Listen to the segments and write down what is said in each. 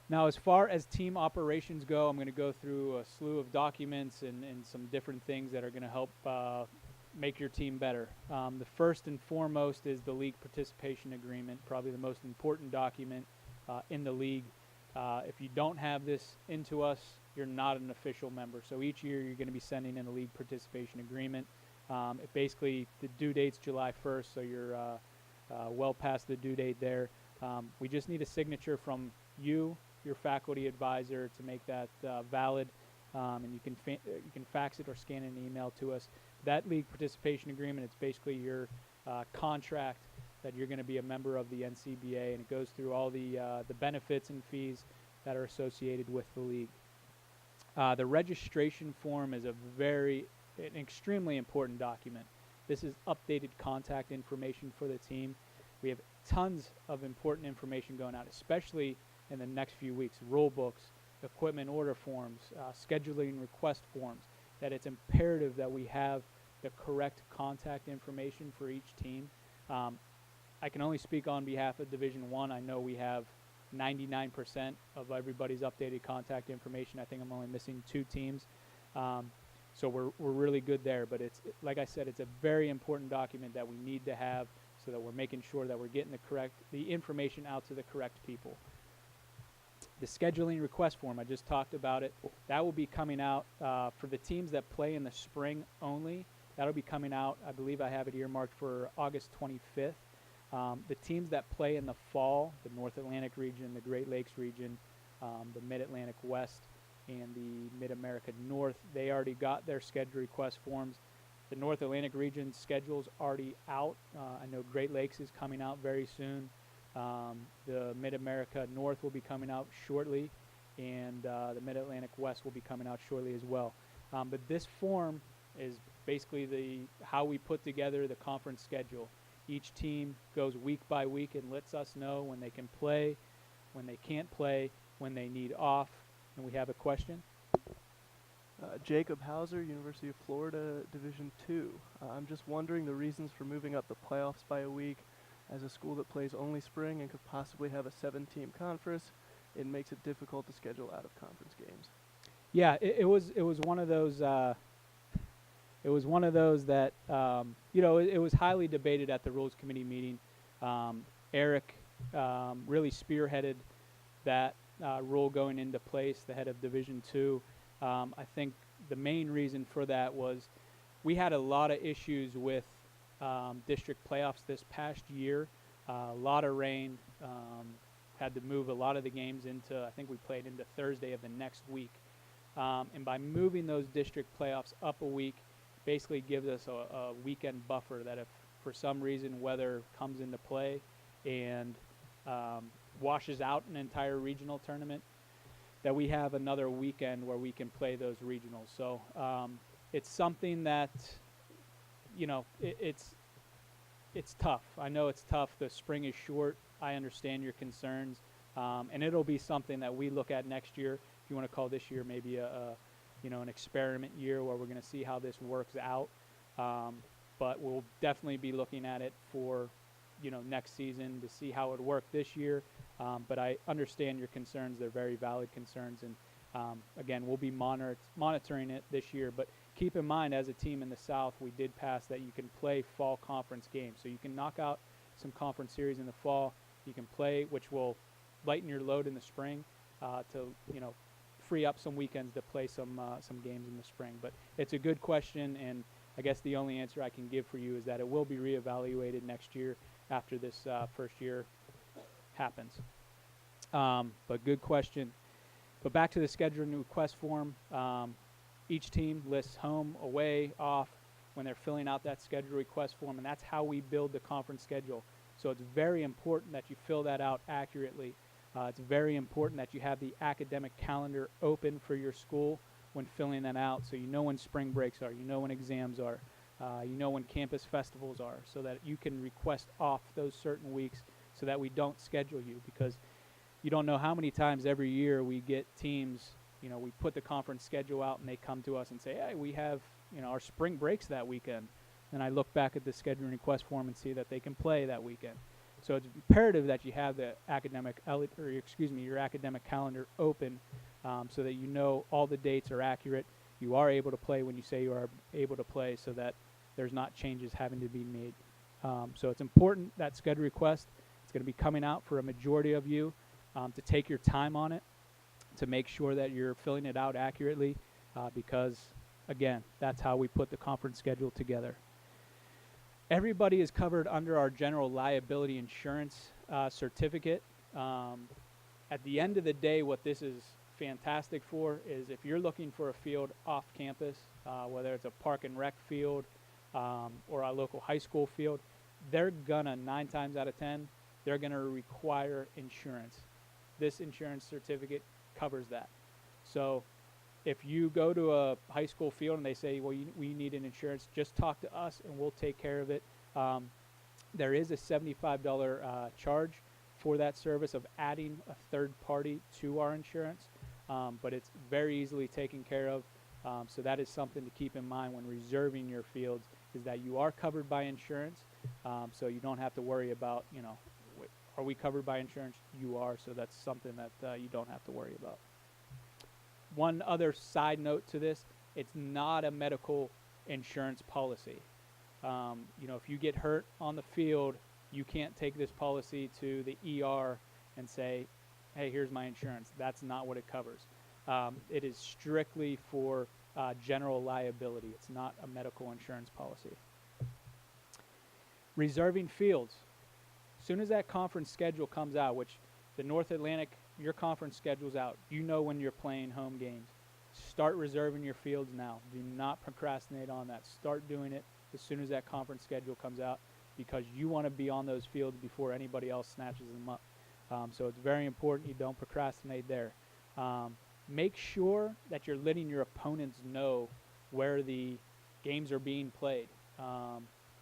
Now, as far as team operations go, I'm going to go through a slew of documents and some different things that are going to help make your team better. The first and foremost is the league participation agreement, probably the most important document in the league. If you don't have this into us, you're not an official member. So each year you're going to be sending in a league participation agreement. It basically, the due date's July 1st, so you're well past the due date there. We just need a signature from you, your faculty advisor, to make that valid, and you can fax it or scan an email to us. That league participation agreement, it's basically your contract that you're going to be a member of the NCBA, and it goes through all the benefits and fees that are associated with the league. The registration form is an extremely important document. This is updated contact information for the team. We have tons of important information going out, especially in the next few weeks. Rule books, equipment order forms, scheduling request forms, that it's imperative that we have the correct contact information for each team. I can only speak on behalf of Division I. I know we have 99% of everybody's updated contact information. I think I'm only missing 2 teams. So we're really good there. But it's, like I said, it's a very important document that we need to have so that we're making sure that we're getting the information out to the correct people. The scheduling request form, I just talked about it. That will be coming out for the teams that play in the spring only. That'll be coming out, I believe I have it earmarked for August 25th. The teams that play in the fall, the North Atlantic region, the Great Lakes region, the Mid-Atlantic West, and the Mid-America North, they already got their schedule request forms. The North Atlantic region schedule's already out. I know Great Lakes is coming out very soon. The Mid-America North will be coming out shortly, and the Mid-Atlantic West will be coming out shortly as well. But this form is basically how we put together the conference schedule. Each team goes week by week and lets us know when they can play, when they can't play, when they need off. And we have a question. Jacob Hauser, University of Florida, Division II. I'm just wondering the reasons for moving up the playoffs by a week. As a school that plays only spring and could possibly have a 7-team conference, it makes it difficult to schedule out-of-conference games. Yeah, it was one of those. It was one of those that it was highly debated at the Rules Committee meeting. Eric really spearheaded that rule going into place, the head of Division II. I think the main reason for that was we had a lot of issues with district playoffs this past year. A lot of rain, had to move a lot of the games into, I think we played into Thursday of the next week. And by moving those district playoffs up a week, basically gives us a weekend buffer that if for some reason weather comes into play and washes out an entire regional tournament, that we have another weekend where we can play those regionals. So it's something that, it's tough. I know it's tough. The spring is short. I understand your concerns. And it'll be something that we look at next year. If you want to call this year maybe an experiment year where we're going to see how this works out. But we'll definitely be looking at it for, next season to see how it worked this year. But I understand your concerns. They're very valid concerns. And again, we'll be monitoring it this year. But keep in mind, as a team in the South, we did pass that you can play fall conference games. So you can knock out some conference series in the fall. You can play, which will lighten your load in the spring to, free up some weekends to play some games in the spring. But it's a good question, and I guess the only answer I can give for you is that it will be reevaluated next year after this first year happens. But good question. But back to the scheduling request form. Each team lists home, away, off when they're filling out that schedule request form, and that's how we build the conference schedule. So it's very important that you fill that out accurately. It's very important that you have the academic calendar open for your school when filling that out, so you know when spring breaks are, you know when exams are, you know when campus festivals are, so that you can request off those certain weeks so that we don't schedule you, because you don't know how many times every year we get teams, we put the conference schedule out and they come to us and say, hey, we have, our spring breaks that weekend. And I look back at the scheduling request form and see that they can play that weekend. So it's imperative that you have the your academic calendar open, so that you know all the dates are accurate. You are able to play when you say you are able to play, so that there's not changes having to be made. So it's important that schedule request. It's going to be coming out for a majority of you, to take your time on it, to make sure that you're filling it out accurately, because, again, that's how we put the conference schedule together. Everybody is covered under our general liability insurance certificate. At the end of the day, what this is fantastic for is if you're looking for a field off campus, whether it's a park and rec field or a local high school field, they're gonna, 9 times out of 10, they're gonna require insurance. This insurance certificate covers that. So if you go to a high school field and they say, well, we need an insurance, just talk to us and we'll take care of it. There is a $75 charge for that service of adding a third party to our insurance, but it's very easily taken care of. So that is something to keep in mind when reserving your fields, is that you are covered by insurance. So you don't have to worry about, are we covered by insurance? You are, so that's something that you don't have to worry about. One other side note to this, it's not a medical insurance policy. If you get hurt on the field, you can't take this policy to the ER and say, hey, here's my insurance. That's not what it covers. It is strictly for general liability. It's not a medical insurance policy. Reserving fields. As soon as that conference schedule comes out, which the North Atlantic, your conference schedule's out. You know when you're playing home games. Start reserving your fields now. Do not procrastinate on that. Start doing it as soon as that conference schedule comes out, because you want to be on those fields before anybody else snatches them up. So it's very important you don't procrastinate there. Make sure that you're letting your opponents know where the games are being played,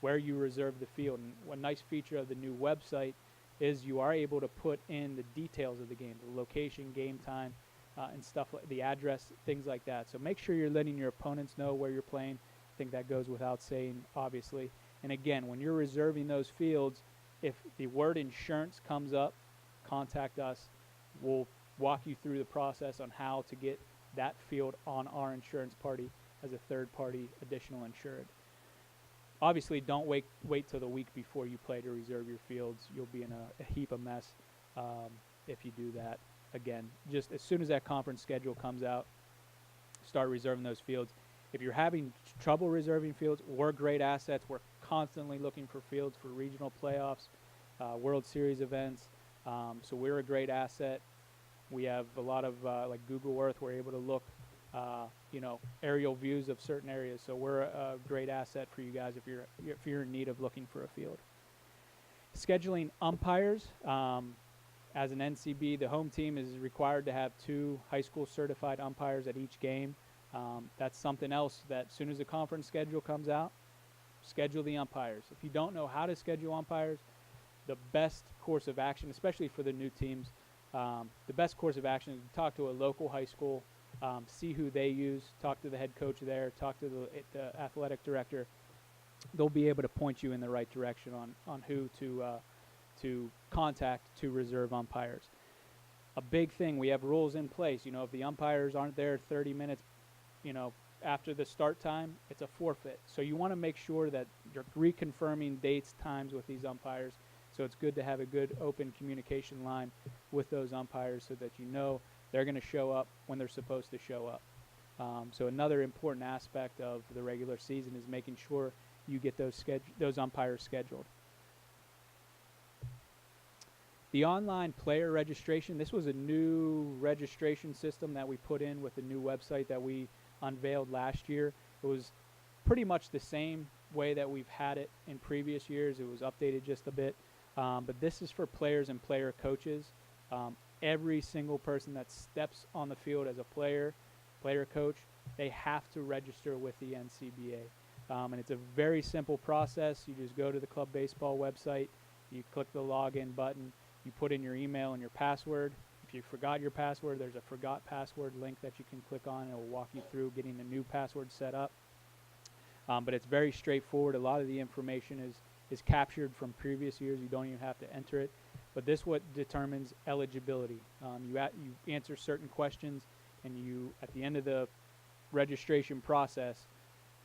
where you reserve the field. And one nice feature of the new website is you are able to put in the details of the game, the location, game time, and stuff like the address, things like that. So make sure you're letting your opponents know where you're playing. I think that goes without saying, obviously. And again, when you're reserving those fields, if the word insurance comes up, contact us. We'll walk you through the process on how to get that field on our insurance party as a third-party additional insured. Obviously, don't wait till the week before you play to reserve your fields. You'll be in a heap of mess if you do that. Again, just as soon as that conference schedule comes out, start reserving those fields. If you're having trouble reserving fields, we're great assets. We're constantly looking for fields for regional playoffs, World Series events. So we're a great asset. We have a lot of, like Google Earth, we're able to look, aerial views of certain areas. So we're a great asset for you guys if you're in need of looking for a field. Scheduling umpires. As an NCB, the home team is required to have 2 high school certified umpires at each game. That's something else that as soon as the conference schedule comes out, schedule the umpires. If you don't know how to schedule umpires, the best course of action, especially for the new teams, the best course of action is to talk to a local high school, see who they use, talk to the head coach there, talk to the athletic director. They'll be able to point you in the right direction on who to contact to reserve umpires. A big thing, we have rules in place. If the umpires aren't there 30 minutes, after the start time, it's a forfeit. So you want to make sure that you're reconfirming dates, times with these umpires. So it's good to have a good open communication line with those umpires so that they're going to show up when they're supposed to show up. So another important aspect of the regular season is making sure you get those umpires scheduled. The online player registration, this was a new registration system that we put in with the new website that we unveiled last year. It was pretty much the same way that we've had it in previous years. It was updated just a bit. But this is for players and player coaches. Every single person that steps on the field as a player coach, they have to register with the Ncba. And it's a very simple process. You just go to the club baseball website, you click the login button, you put in your email and your password. If you forgot your password, there's a forgot password link that you can click on. It will walk you through getting the new password set up. But it's very straightforward. A lot of the information is captured from previous years. You don't even have to enter it. But this what determines eligibility. You answer certain questions, and you, at the end of the registration process,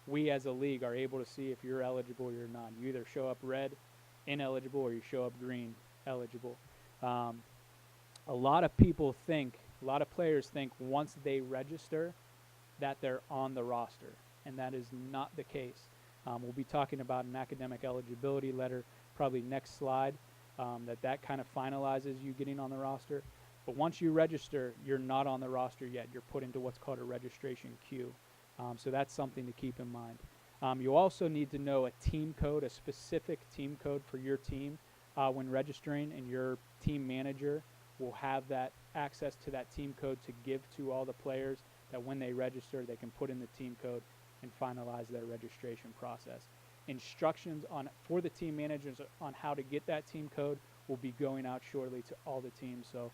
we as a league are able to see if you're eligible or you're not. You either show up red, ineligible, or you show up green, eligible. A lot of players think once they register that they're on the roster, and that is not the case. We'll be talking about an academic eligibility letter probably next slide, that kind of finalizes you getting on the roster. But once you register, you're not on the roster yet. You're put into what's called a registration queue. So that's something to keep in mind. You also need to know a team code, a specific team code for your team when registering, and your team manager will have that access to that team code to give to all the players, that when they register, they can put in the team code and finalize their registration process. Instructions for the team managers on how to get that team code will be going out shortly to all the teams. So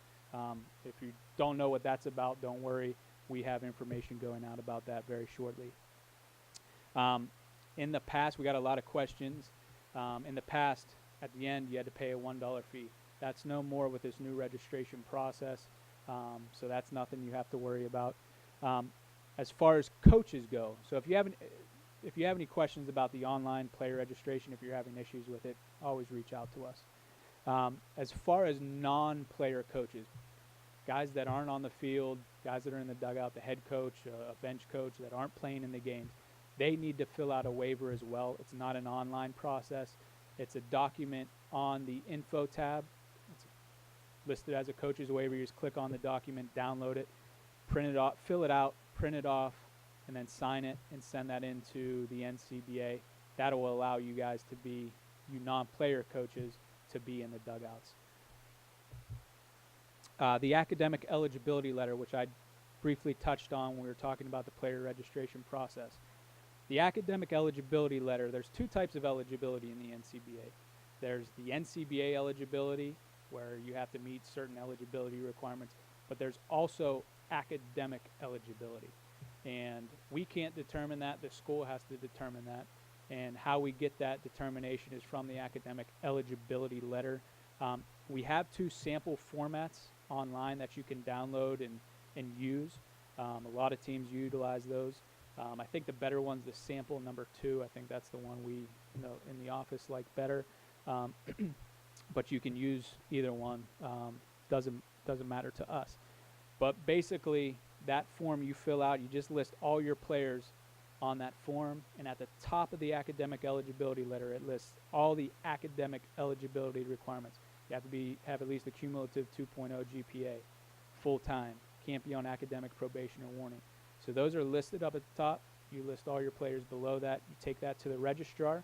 if you don't know what that's about, don't worry. We have information going out about that very shortly. In the past, we got a lot of questions. In the past, at the end, you had to pay a $1 fee. That's no more with this new registration process. So that's nothing you have to worry about. As far as coaches go, so if you have any questions about the online player registration, if you're having issues with it, always reach out to us. As far as non-player coaches, guys that aren't on the field, guys that are in the dugout, the head coach, a bench coach that aren't playing in the games, they need to fill out a waiver as well. It's not an online process. It's a document on the info tab. It's listed as a coach's waiver. You just click on the document, download it, print it off, fill it out, print it off, and then sign it and send that into the Ncba. That will allow you guys to be, you non-player coaches, to be in the dugouts. The academic eligibility letter, which I briefly touched on when we were talking about the player registration process. The academic eligibility letter, there's two types of eligibility in the Ncba. There's the Ncba eligibility, where you have to meet certain eligibility requirements, but there's also academic eligibility. And we can't determine that. The school has to determine that. And how we get that determination is from the academic eligibility letter. We have two sample formats online that you can download and use. A lot of teams utilize those. I think the better one's the sample number 2. I think that's the one we in the office like better. But you can use either one. Doesn't matter to us. But basically, that form you fill out, you just list all your players on that form, and at the top of the academic eligibility letter, it lists all the academic eligibility requirements. You have to have at least a cumulative 2.0 GPA, full-time, can't be on academic probation or warning. So those are listed up at the top. You list all your players below that. You take that to the registrar,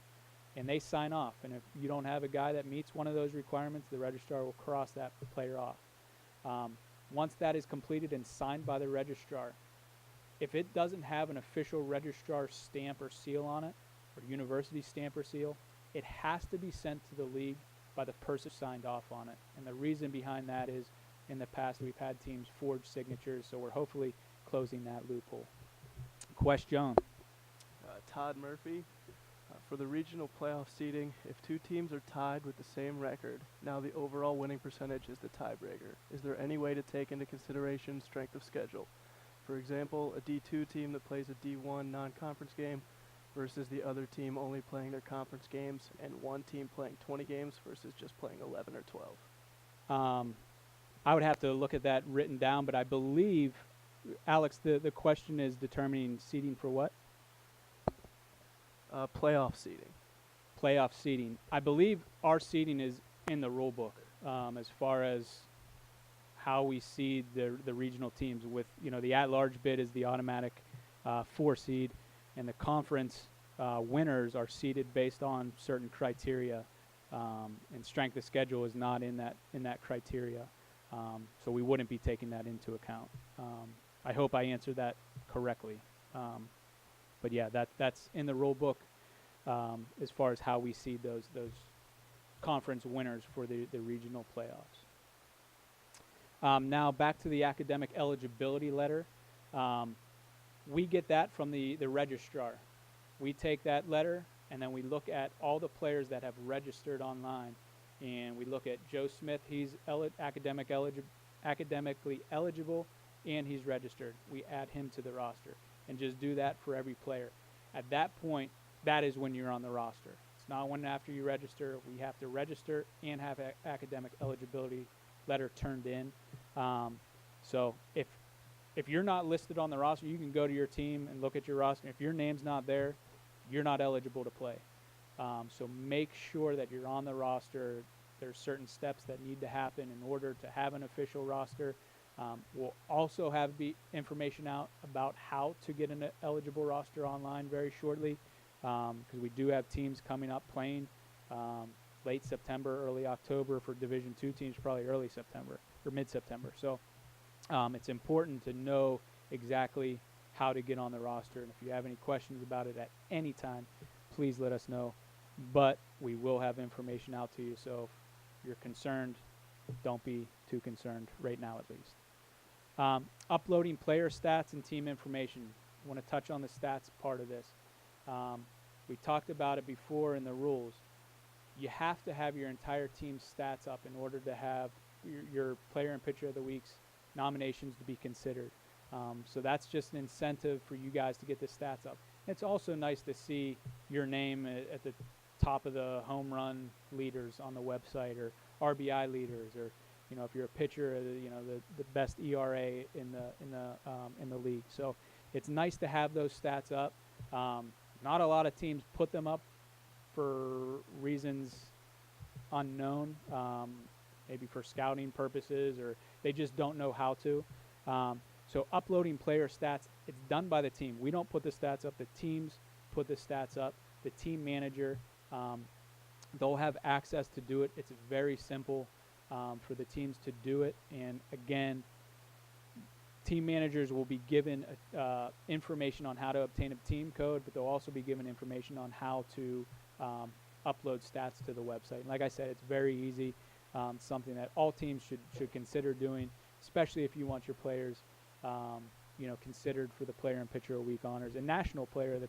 and they sign off. And if you don't have a guy that meets one of those requirements, the registrar will cross that player off. Once that is completed and signed by the registrar, if it doesn't have an official registrar stamp or seal on it, or university stamp or seal, it has to be sent to the league by the person who signed off on it. And the reason behind that is, in the past, we've had teams forge signatures, so we're hopefully closing that loophole. Question? Todd Murphy. For the regional playoff seeding, if two teams are tied with the same record, now the overall winning percentage is the tiebreaker. Is there any way to take into consideration strength of schedule? For example, a D2 team that plays a D1 non-conference game versus the other team only playing their conference games, and one team playing 20 games versus just playing 11 or 12. I would have to look at that written down, but I believe, Alex, the question is determining seeding for what? Playoff seeding. Playoff seeding. I believe our seeding is in the rule book as far as how we seed the regional teams. With the at-large bid is the automatic 4 seed, and the conference winners are seeded based on certain criteria, and strength of schedule is not in that criteria, so we wouldn't be taking that into account. I hope I answered that correctly. But yeah, that's in the rule book as far as how we seed those conference winners for the regional playoffs. Now back to the academic eligibility letter. We get that from the registrar. We take that letter and then we look at all the players that have registered online, and we look at Joe Smith. He's academically eligible, and he's registered. We add him to the roster, and just do that for every player. At that point, that is when you're on the roster. It's not when after you register. We have to register and have an academic eligibility letter turned in. So if you're not listed on the roster, you can go to your team and look at your roster. If your name's not there, you're not eligible to play. So make sure that you're on the roster. There's certain steps that need to happen in order to have an official roster. We'll also have information out about how to get an eligible roster online very shortly, because we do have teams coming up playing late September, early October for Division II teams, probably early September or mid-September. So it's important to know exactly how to get on the roster. And if you have any questions about it at any time, please let us know. But we will have information out to you. So if you're concerned, don't be too concerned right now at least. Uploading player stats and team information. I want to touch on the stats part of this. We talked about it before in the rules. You have to have your entire team's stats up in order to have your player and pitcher of the week's nominations to be considered. So that's just an incentive for you guys to get the stats up. It's also nice to see your name at the top of the home run leaders on the website, or RBI leaders, or if you're a pitcher, the best ERA in the league. So it's nice to have those stats up. Not a lot of teams put them up for reasons unknown, maybe for scouting purposes, or they just don't know how to. So uploading player stats, it's done by the team. We don't put the stats up. The teams put the stats up. The team manager, they'll have access to do it. It's very simple for the teams to do it. And again, team managers will be given information on how to obtain a team code, but they'll also be given information on how to upload stats to the website. And like I said, it's very easy. Something that all teams should consider doing, especially if you want your players considered for the Player and Pitcher of the Week honors and National Player of the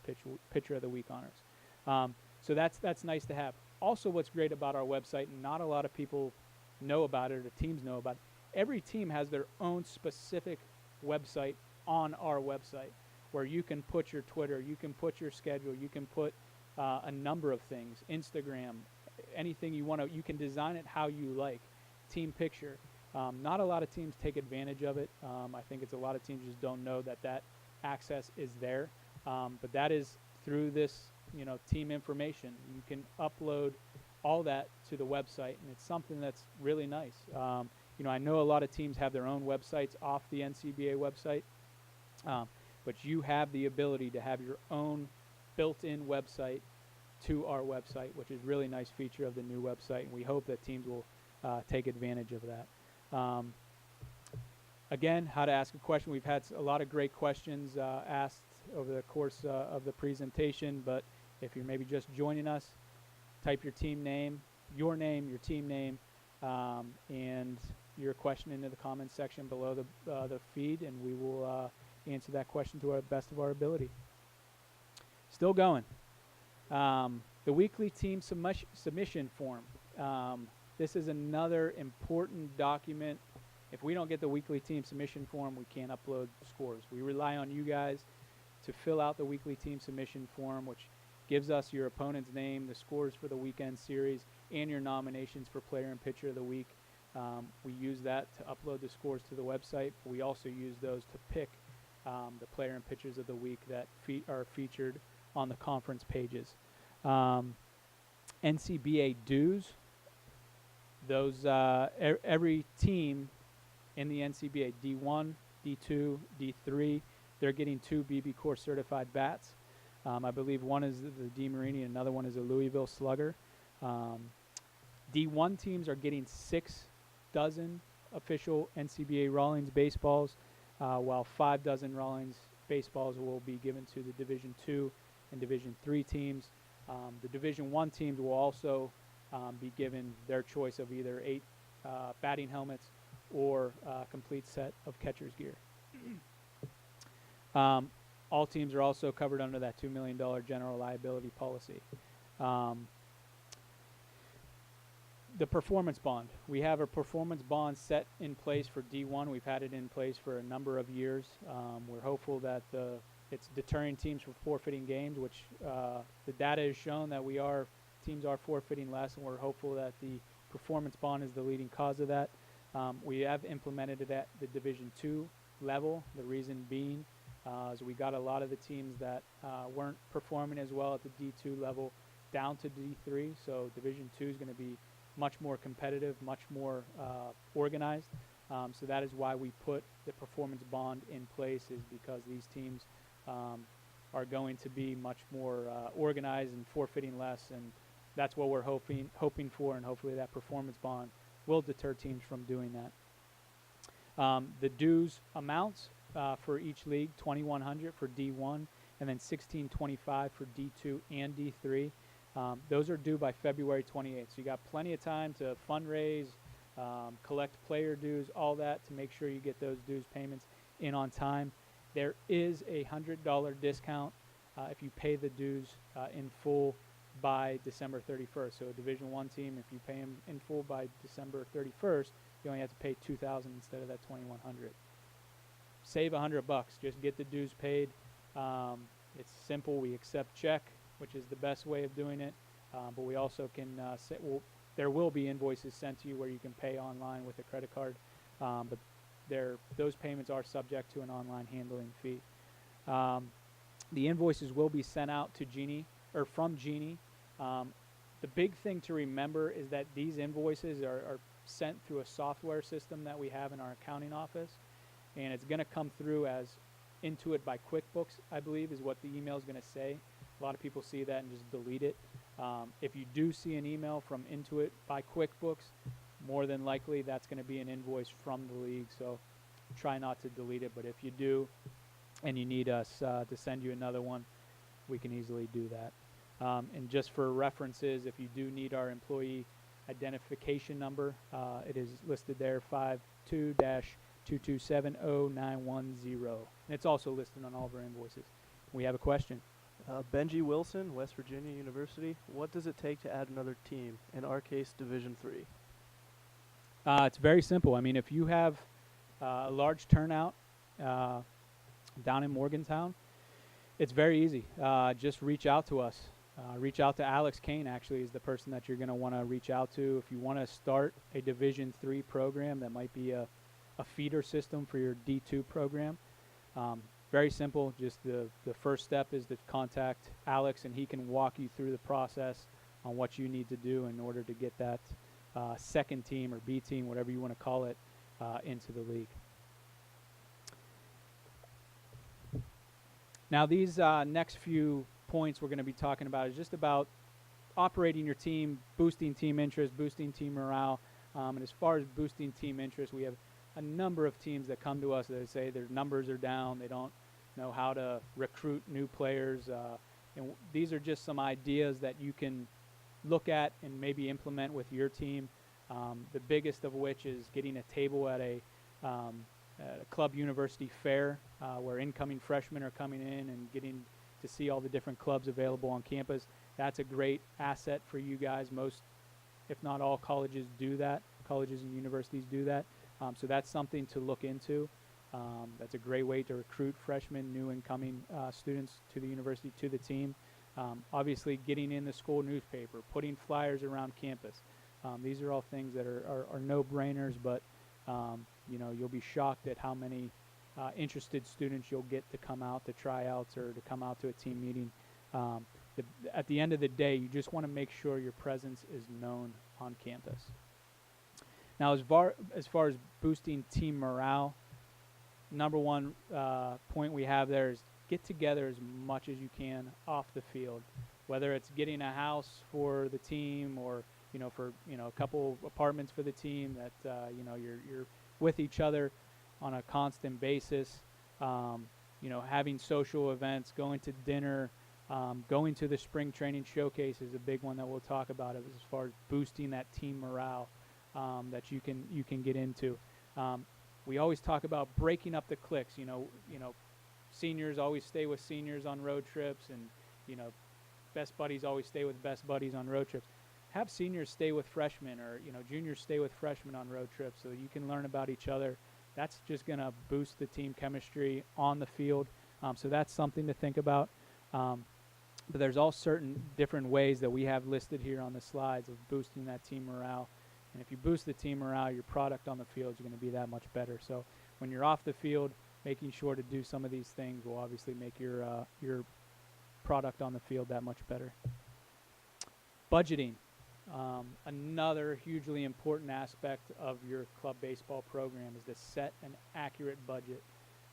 Pitcher of the Week honors. So that's nice to have. Also, what's great about our website, and not a lot of people know about it, or the teams know about it, every team has their own specific website on our website where you can put your Twitter, you can put your schedule, you can put a number of things, Instagram, anything you want to. You can design it how you like. Team picture. Not a lot of teams take advantage of it. I think it's a lot of teams just don't know that access is there. But that is through this, team information. You can upload all that to the website, and it's something that's really nice. I know a lot of teams have their own websites off the NCBA website, but you have the ability to have your own built-in website to our website, which is a really nice feature of the new website, and we hope that teams will take advantage of that. Again, how to ask a question. We've had a lot of great questions asked over the course of the presentation, but if you're maybe just joining us, type your team name, your team name, and your question into the comments section below the feed, and we will answer that question to our best of our ability. Still going. The weekly team submission form. This is another important document. If we don't get the weekly team submission form, we can't upload scores. We rely on you guys to fill out the weekly team submission form, which gives us your opponent's name, the scores for the weekend series, and your nominations for Player and Pitcher of the Week. We use that to upload the scores to the website. We also use those to pick the Player and Pitchers of the Week that are featured on the conference pages. NCBA dues. Those every team in the NCBA, D1, D2, D3, they're getting 2 BB Core certified bats. I believe one is the DeMarini and another one is a Louisville Slugger. D1 teams are getting 6 dozen official NCBA Rawlings baseballs, while 5 dozen Rawlings baseballs will be given to the Division II and Division III teams. The Division I teams will also be given their choice of either 8 batting helmets or a complete set of catcher's gear. All teams are also covered under that $2 million general liability policy. The performance bond. We have a performance bond set in place for D1. We've had it in place for a number of years. We're hopeful that it's deterring teams from forfeiting games, which the data has shown that teams are forfeiting less, and we're hopeful that the performance bond is the leading cause of that. We have implemented it at the Division II level. The reason being is we got a lot of the teams that weren't performing as well at the D2 level down to D3. So Division II is going to be much more competitive, much more organized. So that is why we put the performance bond in place, is because these teams are going to be much more organized and forfeiting less, and that's what we're hoping for, and hopefully that performance bond will deter teams from doing that. The dues amounts for each league: $2,100 for D1, and then $1,625 for D2 and D3. Those are due by February 28th. So you got plenty of time to fundraise, collect player dues, all that, to make sure you get those dues payments in on time. There is a $100 discount if you pay the dues in full by December 31st. So a Division I team, if you pay them in full by December 31st, you only have to pay $2,000 instead of that $2,100. Save $100. Just get the dues paid. It's simple. We accept check, which is the best way of doing it. But we also can there will be invoices sent to you where you can pay online with a credit card. But those payments are subject to an online handling fee. The invoices will be sent out to Genie, or from Genie. The big thing to remember is that these invoices are sent through a software system that we have in our accounting office, and it's going to come through as Intuit by QuickBooks, I believe, is what the email is going to say. A lot of people see that and just delete it. If you do see an email from Intuit by QuickBooks, more than likely that's going to be an invoice from the league, so try not to delete it. But if you do and you need us to send you another one, we can easily do that. And just for references, if you do need our employee identification number, it is listed there, 52-2270910. And it's also listed on all of our invoices. We have a question. Benji Wilson, West Virginia University. What does it take to add another team? In our case, Division III. It's very simple. I mean, if you have a large turnout down in Morgantown, it's very easy. Just reach out to us. Reach out to Alex Kane, actually, is the person that you're going to want to reach out to. If you want to start a Division III program that might be a feeder system for your D2 program, very simple. Just the first step is to contact Alex, and he can walk you through the process on what you need to do in order to get that second team or B team, whatever you want to call it, into the league. Now, these next few points we're going to be talking about is just about operating your team, boosting team interest, boosting team morale. And as far as boosting team interest, we have a number of teams that come to us that say their numbers are down, they don't know how to recruit new players. And these are just some ideas that you can look at and maybe implement with your team. The biggest of which is getting a table at a club university fair where incoming freshmen are coming in and getting to see all the different clubs available on campus. That's a great asset for you guys. Most, if not all, colleges do that. Colleges and universities do that. So that's something to look into. That's a great way to recruit freshmen, new incoming students to the university, to the team. Obviously, getting in the school newspaper, putting flyers around campus. These are all things that are no-brainers, but you'll be shocked at how many interested students you'll get to come out to tryouts or to come out to a team meeting. At the end of the day, you just want to make sure your presence is known on campus. Now, as far as boosting team morale, number one point we have there is get together as much as you can off the field, whether it's getting a house for the team or for a couple apartments for the team that you're with each other on a constant basis. Having social events, going to dinner, going to the spring training showcase is a big one that we'll talk about as far as boosting that team morale that you can get into. We always talk about breaking up the cliques. Seniors always stay with seniors on road trips, and best buddies always stay with best buddies on road trips. Have seniors stay with freshmen, or juniors stay with freshmen on road trips, so that you can learn about each other. That's just going to boost the team chemistry on the field. So that's something to think about. But there's all certain different ways that we have listed here on the slides of boosting that team morale. And if you boost the team morale, your product on the field is going to be that much better. So when you're off the field, making sure to do some of these things will obviously make your product on the field that much better. Budgeting. Another hugely important aspect of your club baseball program is to set an accurate budget.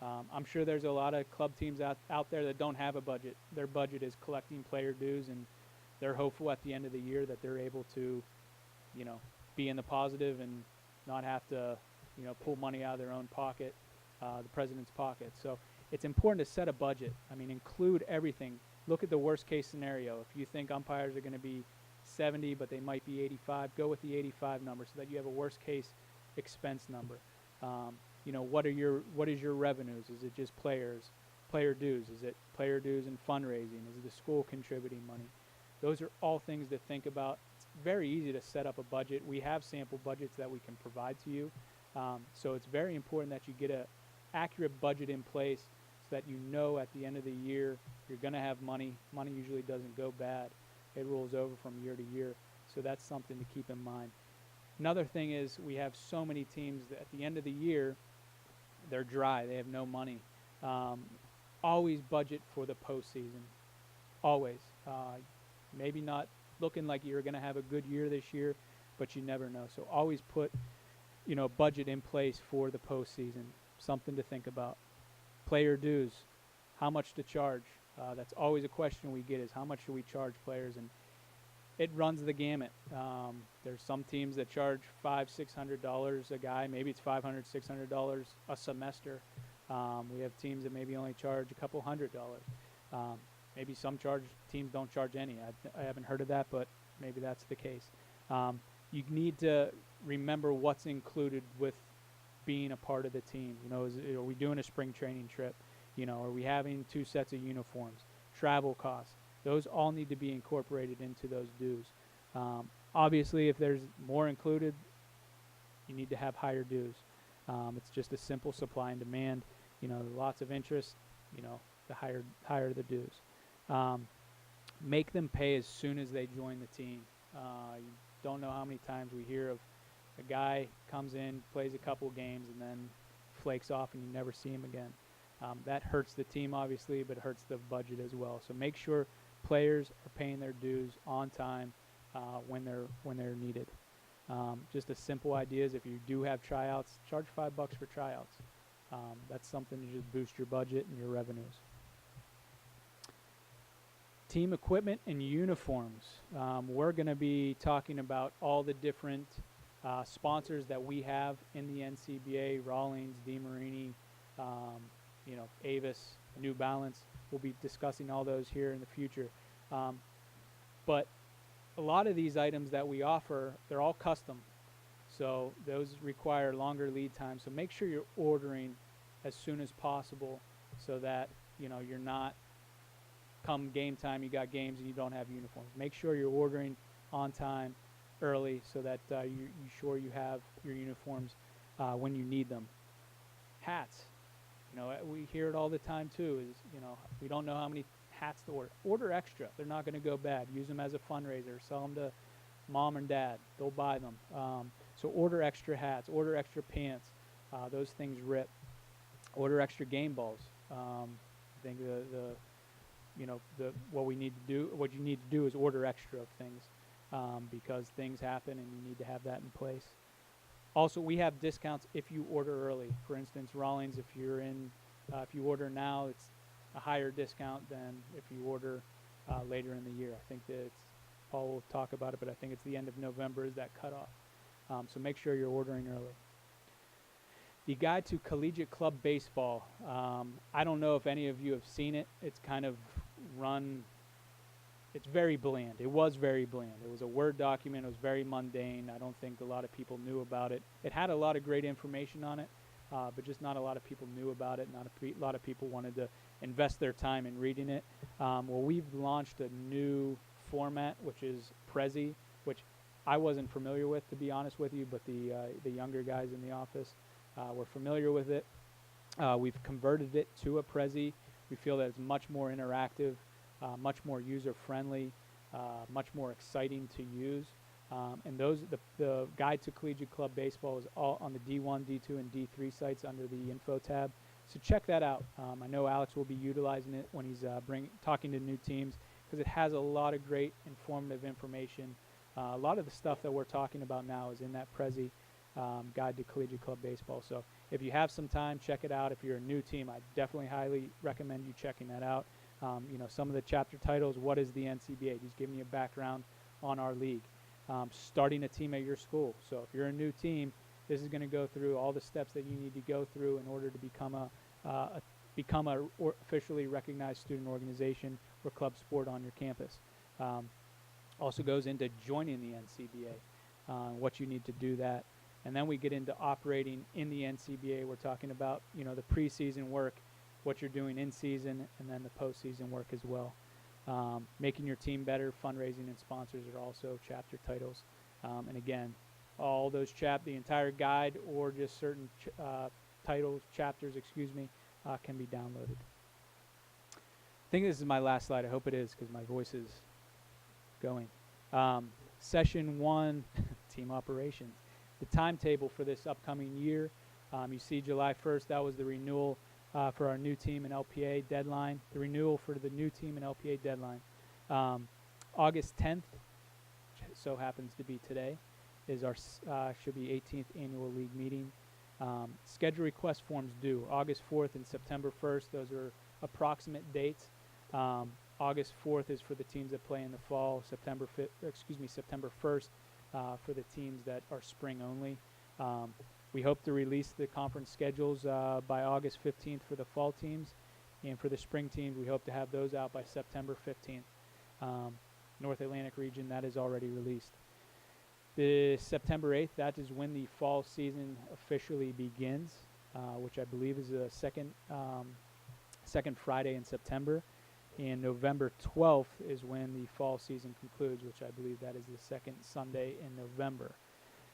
I'm sure there's a lot of club teams out there that don't have a budget. Their budget is collecting player dues, and they're hopeful at the end of the year that they're able to, be in the positive and not have to, pull money out of their own pocket, the president's pocket. So it's important to set a budget. I mean, include everything. Look at the worst case scenario. If you think umpires are going to be 70, but they might be 85, go with the 85 number so that you have a worst case expense number. What is your revenues? Is it just player dues? Is it player dues and fundraising? Is the school contributing money? Those are all things to think about. It's very easy to set up a budget. We have sample budgets that we can provide to you. So it's very important that you get an accurate budget in place so that at the end of the year you're going to have money. Money usually doesn't go bad. It rolls over from year to year. So that's something to keep in mind. Another thing is we have so many teams that at the end of the year, they're dry. They have no money. Always budget for the postseason. Always. Maybe not looking like you're going to have a good year this year, but you never know. So always put, budget in place for the postseason. Something to think about. Player dues. How much to charge? That's always a question we get, is how much do we charge players? And it runs the gamut. There's some teams that charge $500-$600 a guy. Maybe it's $500, $600 a semester. We have teams that maybe only charge a couple $100. Maybe some teams don't charge any. I haven't heard of that, but maybe that's the case. You need to remember what's included with being a part of the team. Are we doing a spring training trip? Are we having 2 sets of uniforms? Travel costs. Those all need to be incorporated into those dues. Obviously, if there's more included, you need to have higher dues. It's just a simple supply and demand. Lots of interest, the higher the dues. Make them pay as soon as they join the team. You don't know how many times we hear of a guy comes in, plays a couple games, and then flakes off and you never see him again. That hurts the team, obviously, but it hurts the budget as well. So make sure players are paying their dues on time when they're needed. Just a simple idea is if you do have tryouts, charge $5 for tryouts. That's something to just boost your budget and your revenues. Team equipment and uniforms. We're going to be talking about all the different sponsors that we have in the NCBA: Rawlings, DeMarini, Avis, New Balance. We'll be discussing all those here in the future. But a lot of these items that we offer, they're all custom. So those require longer lead time. So make sure you're ordering as soon as possible so that, you're not come game time, you got games and you don't have uniforms. Make sure you're ordering on time early so that you have your uniforms when you need them. Hats. We hear it all the time too, is, we don't know how many hats to order. Order extra. They're not going to go bad. Use them as a fundraiser. Sell them to mom and dad. They'll buy them. So order extra hats. Order extra pants. Those things rip. Order extra game balls. I think what you need to do is order extra of things because things happen and you need to have that in place. Also, we have discounts if you order early. For instance, Rawlings, if you order now, it's a higher discount than if you order later in the year. I think that Paul will talk about it, but I think it's the end of November is that cutoff. So make sure you're ordering early. The Guide to Collegiate Club Baseball. I don't know if any of you have seen it. It's kind of it's very bland. It was very bland. It was a Word document. It was very mundane. I don't think a lot of people knew about it. It had a lot of great information on it, but just not a lot of people knew about it. Not a lot of people wanted to invest their time in reading it. Well, we've launched a new format, which is Prezi, which I wasn't familiar with, to be honest with you, but the younger guys in the office were familiar with it. We've converted it to a Prezi. We feel that it's much more interactive, much more user-friendly, much more exciting to use. And the Guide to Collegiate Club Baseball is all on the D1, D2, and D3 sites under the Info tab. So check that out. I know Alex will be utilizing it when he's talking to new teams, because it has a lot of great informative information. A lot of the stuff that we're talking about now is in that Prezi Guide to Collegiate Club Baseball. So if you have some time, check it out. If you're a new team, I definitely highly recommend you checking that out. Some of the chapter titles, what is the NCBA? Just giving you a background on our league. Starting a team at your school. So if you're a new team, this is going to go through all the steps that you need to go through in order to become a officially recognized student organization or club sport on your campus. Also goes into joining the NCBA, what you need to do that. And then we get into operating in the NCBA. We're talking about, the preseason work, what you're doing in season, and then the postseason work as well. Making your team better, fundraising, and sponsors are also chapter titles. And again, all those the entire guide or just certain chapters, can be downloaded. I think this is my last slide. I hope it is, because my voice is going. Session 1, team operations. The timetable for this upcoming year, you see July 1st, that was the renewal for our new team and LPA deadline. The renewal for the new team and LPA deadline. August 10th, which so happens to be today, is our should be 18th annual league meeting. Schedule request forms due August 4th and September 1st. Those are approximate dates. August 4th is for the teams that play in the fall. September 1st for the teams that are spring only. We hope to release the conference schedules by August 15th for the fall teams, and for the spring teams, we hope to have those out by September 15th. North Atlantic region, that is already released. The September 8th, that is when the fall season officially begins, which I believe is the second Friday in September. And November 12th is when the fall season concludes, which I believe that is the second Sunday in November.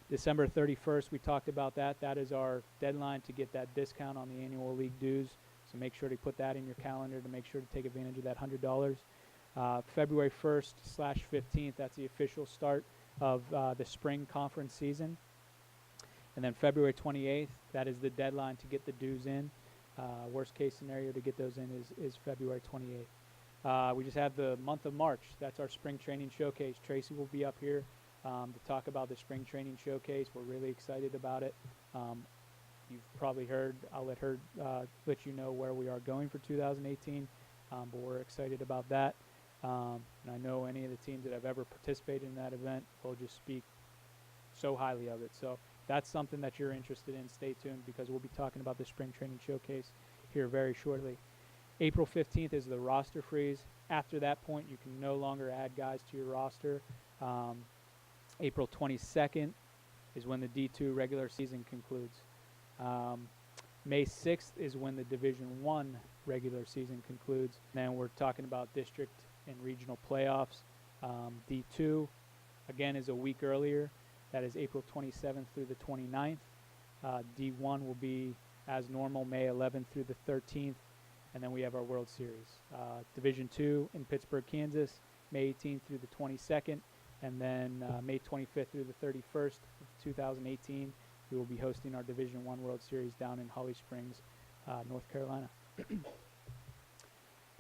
December 31st, we talked about that. That is our deadline to get that discount on the annual league dues. So make sure to put that in your calendar to make sure to take advantage of that $100. February 1st/15th, that's the official start of the spring conference season. And then February 28th, that is the deadline to get the dues in. Worst case scenario to get those in is February 28th. We just have the month of March. That's our spring training showcase. Tracy will be up here to talk about the spring training showcase. We're really excited about it. You've probably heard. I'll let you know where we are going for 2018, but we're excited about that. And I know any of the teams that have ever participated in that event will just speak so highly of it. So that's something that you're interested in. Stay tuned, because we'll be talking about the spring training showcase here very shortly. April 15th is the roster freeze. After that point, you can no longer add guys to your roster. April 22nd is when the D2 regular season concludes. May 6th is when the Division I regular season concludes. Then we're talking about district and regional playoffs. D2, again, is a week earlier. That is April 27th through the 29th. D1 will be, as normal, May 11th through the 13th. And then we have our World Series. Division II in Pittsburgh, Kansas, May 18th through the 22nd. And then May 25th through the 31st of 2018, we will be hosting our Division I World Series down in Holly Springs, North Carolina.